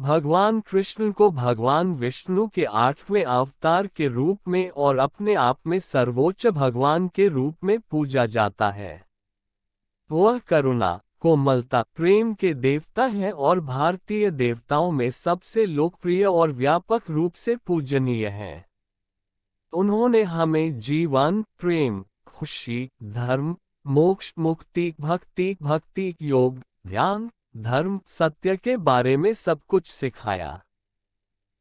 भगवान कृष्ण को भगवान विष्णु के 8वें अवतार के रूप में और अपने आप में सर्वोच्च भगवान के रूप में पूजा जाता है। वह करुणा, कोमलता, प्रेम के देवता हैं और भारतीय देवताओं में सबसे लोकप्रिय और व्यापक रूप से पूजनीय हैं। उन्होंने हमें जीवन, प्रेम, खुशी, धर्म, मोक्ष, मुक्ति, भक्ति योग, ध्यान, धर्म, सत्य के बारे में सब कुछ सिखाया।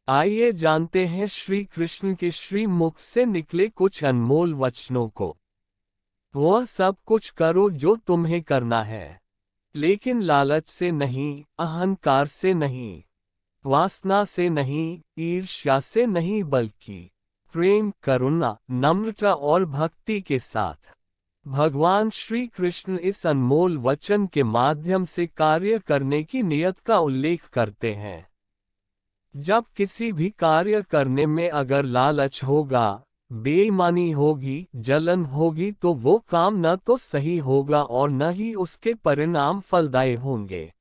आइए जानते हैं श्री कृष्ण के श्री मुख से निकले कुछ अनमोल वचनों को। वह सब कुछ करो जो तुम्हें करना है, लेकिन लालच से नहीं, अहंकार से नहीं, वासना से नहीं, ईर्ष्या से नहीं, बल्कि प्रेम, करुणा, नम्रता और भक्ति के साथ। भगवान श्री कृष्ण इस अनमोल वचन के माध्यम से कार्य करने की नियत का उल्लेख करते हैं। जब किसी भी कार्य करने में अगर लालच होगा, बेईमानी होगी, जलन होगी, तो वो काम न तो सही होगा और न ही उसके परिणाम फलदायी होंगे।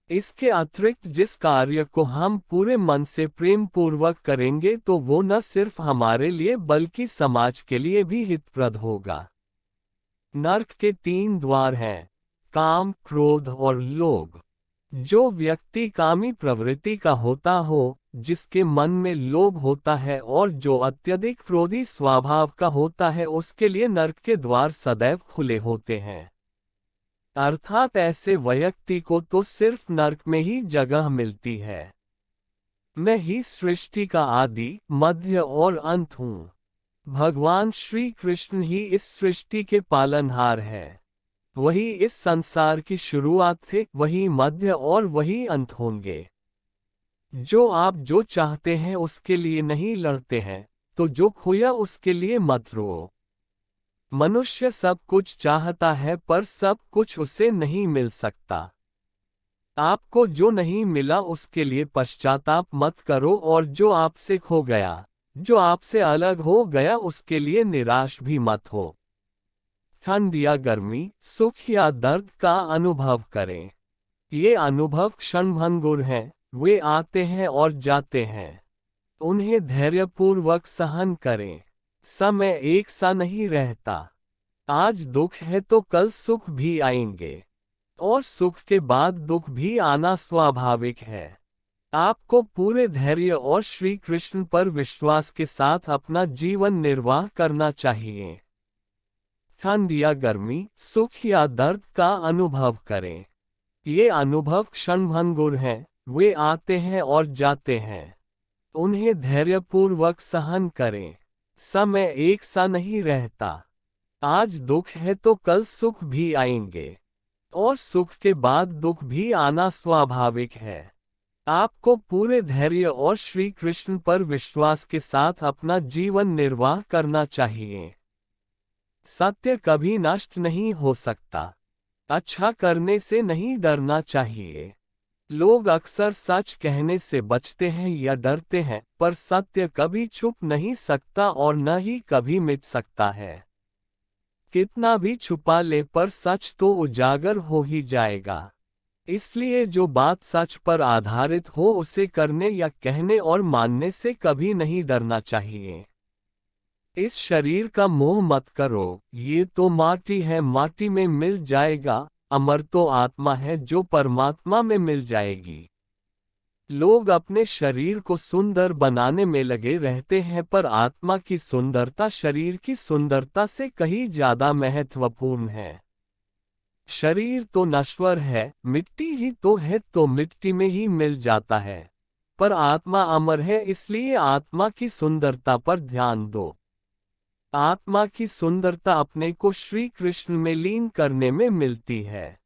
इसके अतिरिक्त जिस कार्य को हम पूरे मन से प्रेम पूर्वक करेंगे तो वो न सिर्फ हमारे लिए बल्कि समाज के लिए भी हितप्रद होगा। नरक के 3 द्वार हैं, काम, क्रोध और लोभ। जो व्यक्ति कामी प्रवृत्ति का होता हो, जिसके मन में लोभ होता है और जो अत्यधिक क्रोधी स्वभाव का होता है, उसके लिए नरक के द्वार सदैव खुले होते हैं। अर्थात ऐसे व्यक्ति को तो सिर्फ नरक में ही जगह मिलती है। मैं ही सृष्टि का आदि, मध्य और अंत हूँ। भगवान श्री कृष्ण ही इस सृष्टि के पालनहार है। वही इस संसार की शुरुआत थे, वही मध्य और वही अंत होंगे। जो चाहते हैं उसके लिए नहीं लड़ते हैं, तो जो खोया उसके लिए मत रो। मनुष्य सब कुछ चाहता है पर सब कुछ उसे नहीं मिल सकता। आपको जो नहीं मिला उसके लिए पश्चाताप मत करो, और जो आपसे खो गया, जो आपसे अलग हो गया, उसके लिए निराश भी मत हो। ठंड या गर्मी, सुख या दर्द का अनुभव करें। ये अनुभव क्षणभंगुर हैं, वे आते हैं और जाते हैं। उन्हें धैर्यपूर्वक सहन करें। समय एक सा नहीं रहता। आज दुख है तो कल सुख भी आएंगे, और सुख के बाद दुख भी आना स्वाभाविक है। आपको पूरे धैर्य और श्री कृष्ण पर विश्वास के साथ अपना जीवन निर्वाह करना चाहिए। ठंड या गर्मी, सुख या दर्द का अनुभव करें। ये अनुभव क्षणभंगुर हैं, वे आते हैं और जाते हैं। उन्हें धैर्यपूर्वक सहन करें। समय एक सा नहीं रहता। आज दुख है तो कल सुख भी आएंगे, और सुख के बाद दुख भी आना स्वाभाविक है। आपको पूरे धैर्य और श्री कृष्ण पर विश्वास के साथ अपना जीवन निर्वाह करना चाहिए। सत्य कभी नष्ट नहीं हो सकता। अच्छा करने से नहीं डरना चाहिए। लोग अक्सर सच कहने से बचते हैं या डरते हैं, पर सत्य कभी छुप नहीं सकता और न ही कभी मिट सकता है। कितना भी छुपा ले पर सच तो उजागर हो ही जाएगा। इसलिए जो बात सच पर आधारित हो उसे करने या कहने और मानने से कभी नहीं डरना चाहिए। इस शरीर का मोह मत करो, ये तो माटी है, माटी में मिल जाएगा। अमर तो आत्मा है जो परमात्मा में मिल जाएगी। लोग अपने शरीर को सुंदर बनाने में लगे रहते हैं, पर आत्मा की सुंदरता शरीर की सुंदरता से कहीं ज्यादा महत्वपूर्ण है। शरीर तो नश्वर है, मिट्टी ही तो है, तो मिट्टी में ही मिल जाता है, पर आत्मा अमर है, इसलिए आत्मा की सुंदरता पर ध्यान दो। आत्मा की सुंदरता अपने को श्री कृष्ण में लीन करने में मिलती है।